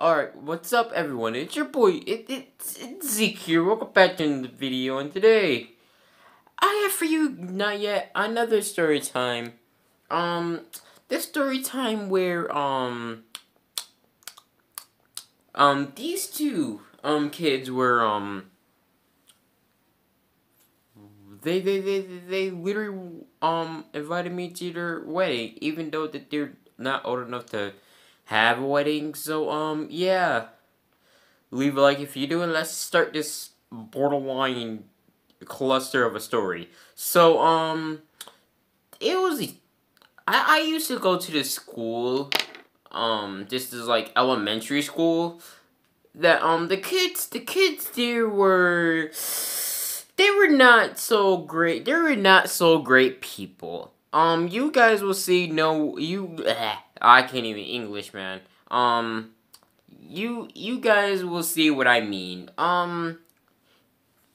Alright, what's up everyone? It's your boy, it's Zeke here. Welcome back to the video, and today I have for you, not yet, another story time. This story time where, these two, kids were, they literally, invited me to their wedding, even though that they're not old enough to have a wedding. So, yeah. Leave a like if you do, and let's start this borderline cluster of a story. So, it was, I used to go to this school, just as, like, elementary school, that, the kids there were, they were not so great, people. You guys will see, I can't even English, man. You guys will see what I mean.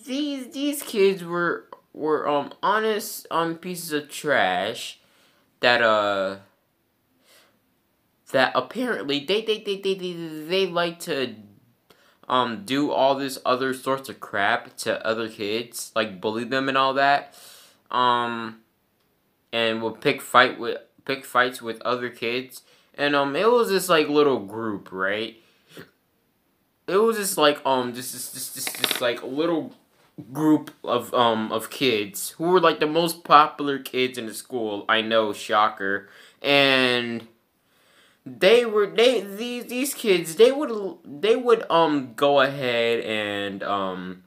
These kids were honest pieces of trash that that apparently they like to do all this other sorts of crap to other kids, like bully them and all that. And will pick fights with other kids. And it was this like little group, right? It was just like just like a little group of kids who were like the most popular kids in the school. I know, shocker. And these kids, they would go ahead and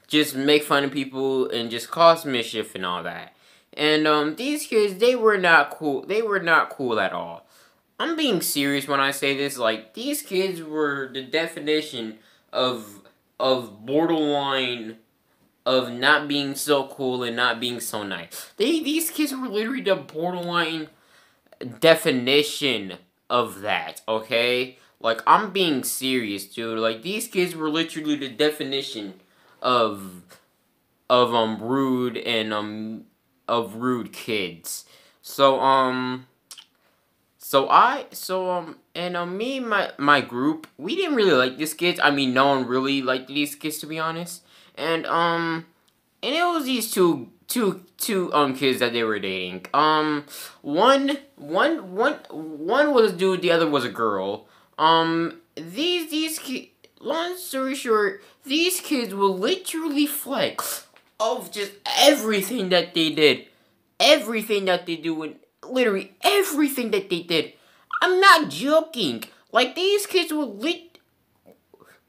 just make fun of people and just cause mischief and all that. And these kids, they were not cool. They were not cool at all. I'm being serious when I say this. Like, these kids were the definition of borderline of not being so cool and not being so nice. These kids were literally the borderline definition of that, okay? Like, I'm being serious, dude. Like, these kids were literally the definition of rude and of rude kids. Me and my group, we didn't really like these kids. I mean, no one really liked these kids, to be honest. And it was these two kids that they were dating. One was a dude, the other was a girl. These kids, long story short, these kids will literally flex of just everything that they did. Everything that they do, and literally everything that they did. I'm not joking. Like, these kids would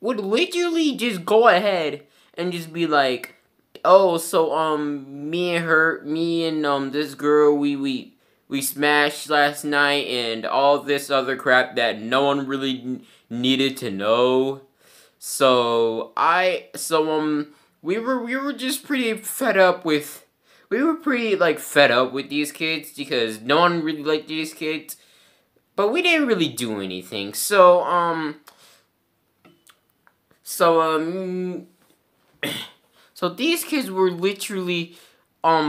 literally just go ahead and just be like, oh, so me and this girl, we smashed last night, and all this other crap that no one really needed to know. So we were just pretty fed up with. We were pretty, like, fed up with these kids because no one really liked these kids. But we didn't really do anything. So these kids were literally,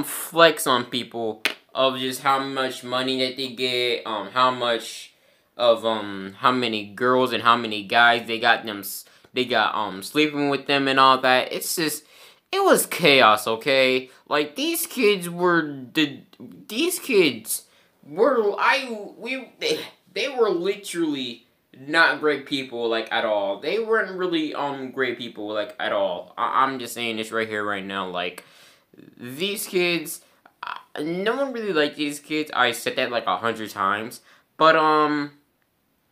flex on people of just how much money that they get, how much of, how many girls and how many guys they got sleeping with them and all that. It's just, it was chaos, okay? Like, these kids were they were literally not great people, like, at all. They weren't really, great people, like, at all. I'm just saying this right here, right now, like, these kids, no one really liked these kids. I said that, like, 100 times. But,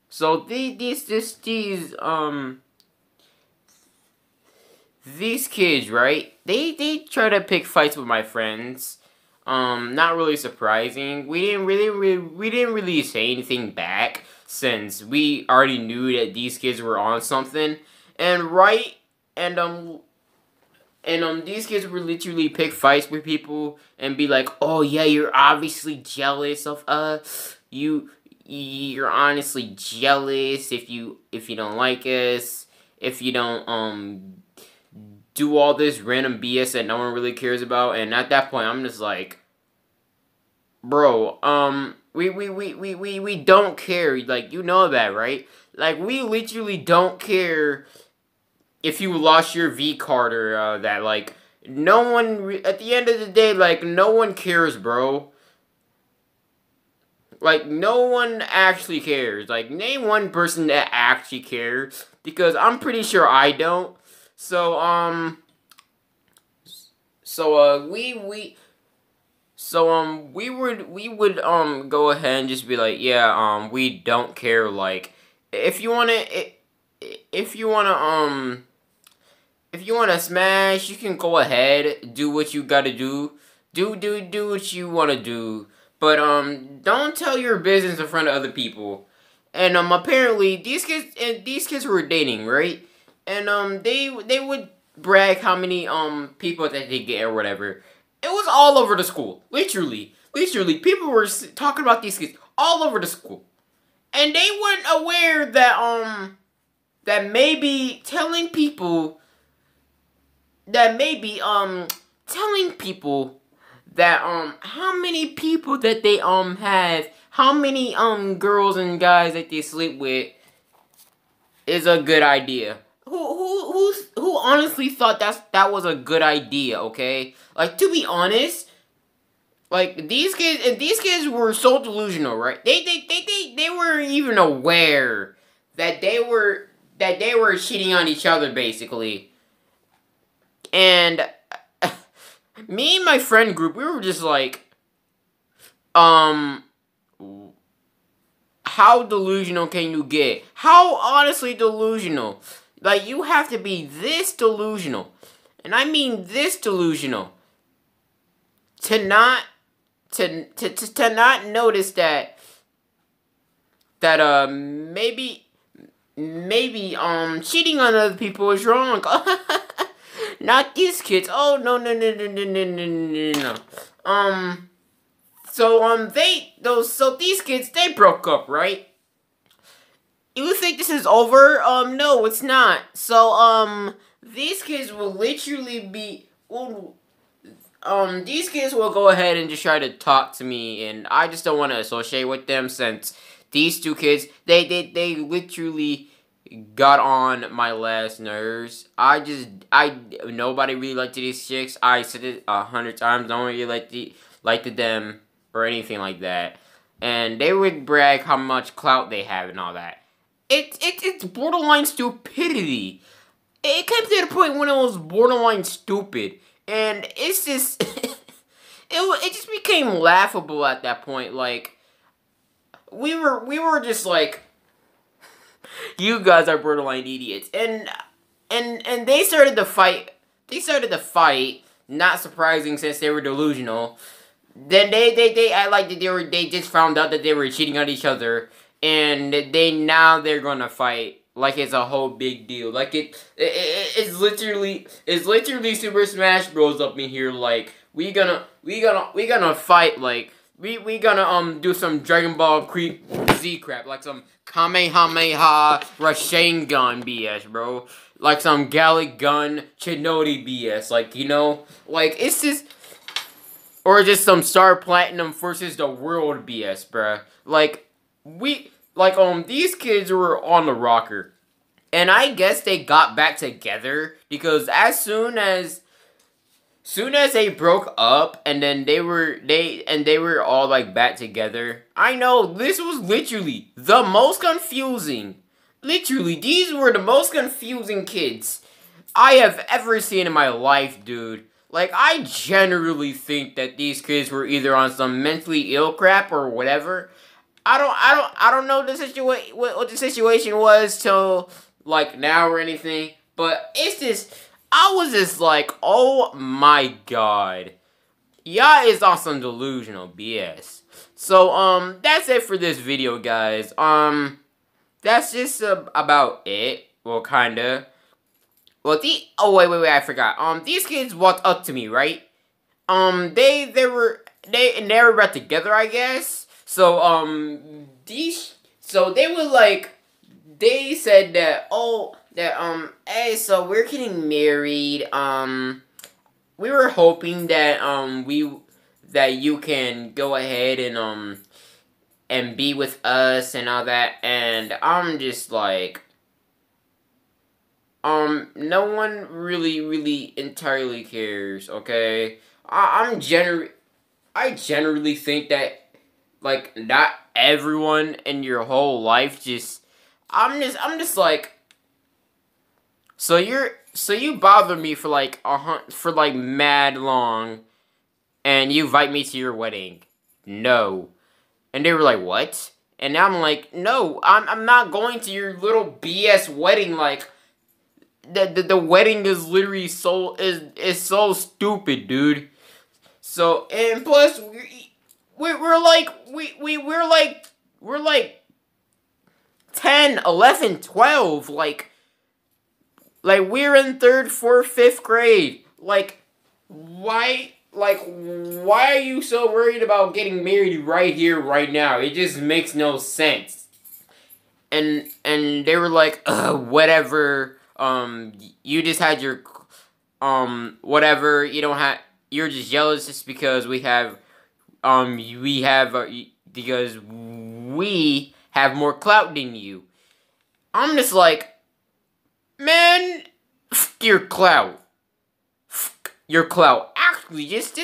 so, these kids, right? They try to pick fights with my friends. Not really surprising. We didn't really say anything back since we already knew that these kids were on something. And these kids would literally pick fights with people and be like, "Oh yeah, you're obviously jealous of us. You're honestly jealous if you don't like us, if you don't do all this random BS that no one really cares about." And at that point, I'm just like, bro, we don't care. Like, you know that, right? Like, we literally don't care if you lost your V card or that. Like, no one, at the end of the day, like, no one cares, bro. Like, no one actually cares. Like, name one person that actually cares, because I'm pretty sure I don't. So, we would go ahead and just be like, yeah, we don't care. Like, if you wanna, if you wanna, if you wanna smash, you can go ahead, do what you gotta do, do what you wanna do, but don't tell your business in front of other people. And apparently these kids were dating, right? And they would brag how many people that they get or whatever. It was all over the school. Literally. People were talking about these kids all over the school. And they weren't aware that, that maybe telling people that how many people that they, have, how many, girls and guys that they sleep with is a good idea. Who honestly thought that was a good idea, okay? Like, to be honest, like, these kids were so delusional, right? They weren't even aware that they were cheating on each other, basically. And me and my friend group, we were just like, how delusional can you get? How honestly delusional? Like, you have to be this delusional, and I mean this delusional, to not notice that maybe cheating on other people is wrong. Not these kids. Oh, no. So these kids, they broke up, right? You think this is over? No, it's not. So, these kids will literally be, these kids will go ahead and just try to talk to me, and I just don't want to associate with them, since these two kids, they literally got on my last nerves. Nobody really liked these chicks. I said it 100 times. Don't really liked them or anything like that. And they would brag how much clout they have and all that. It's borderline stupidity. It came to the point when it was borderline stupid, and it's just it just became laughable at that point. Like, we were just like, you guys are borderline idiots, and they started to fight. Not surprising, since they were delusional. Then they act like that they just found out that they were cheating on each other, and they're gonna fight like it's a whole big deal. Like, it's literally Super Smash Bros. Up in here. Like, we gonna fight. Like, we gonna do some Dragon Ball Z crap, like some Kamehameha Rasengan BS, bro. Like some Gallic Gun Chinoti BS. Like, you know, like, it's just, or just some Star Platinum versus the World BS, bruh. Like, these kids were on the rocker, and I guess they got back together, because as soon as they broke up, and then they were all like back together. I know this was literally the most confusing. Literally, these were the most confusing kids I have ever seen in my life, dude. Like, I generally think that these kids were either on some mentally ill crap or whatever. I don't know what the situation was till like now or anything, but it's just, I was just like, oh my god, y'all is on some delusional BS. So that's it for this video, guys. That's just about it. Well, kinda. Well, oh wait, I forgot. These kids walked up to me, right? They were back together, I guess. So so they were like, they said that, hey, so we're getting married. We were hoping that that you can go ahead and and be with us and all that, and I'm just like, no one really entirely cares, okay? I generally think that, like, not everyone in your whole life I'm just like, so you bother me for like for like mad long, and you invite me to your wedding. No. And they were like, what? And I'm like, no, I'm not going to your little BS wedding. Like, the wedding is literally is so stupid, dude. So, and plus, we're like 10, 11, 12. Like we're in 3rd, 4th, 5th grade. Like, why are you so worried about getting married right here, right now? It just makes no sense. And they were like, whatever, you just had your, whatever, you're just jealous just because because we have more clout than you. I'm just like, man, f your clout. Your clout. Actually, just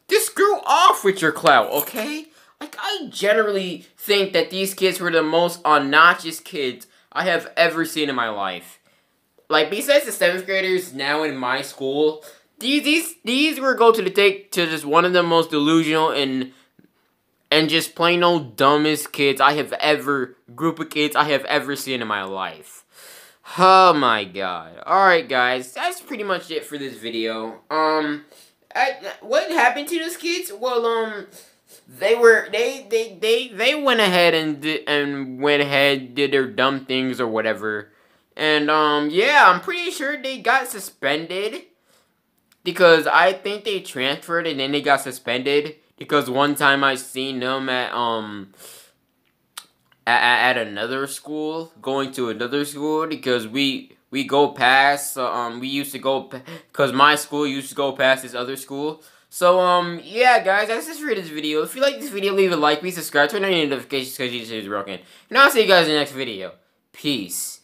screw off with your clout, okay? Like, I generally think that these kids were the most obnoxious kids I have ever seen in my life. Like, besides the 7th graders now in my school, these were to just one of the most delusional and just plain old dumbest kids group of kids I have ever seen in my life. Oh my god. Alright guys, that's pretty much it for this video. What happened to those kids? Well, they went ahead and did their dumb things or whatever. And, yeah, I'm pretty sure they got suspended. Because I think they transferred and then they got suspended. Because one time I seen them at another school, going to another school, because we go past, we used to go, because my school used to go past this other school. So, yeah, guys, that's just for this video. If you like this video, leave a like, please subscribe, turn on your notifications because YouTube is broken. And I'll see you guys in the next video. Peace.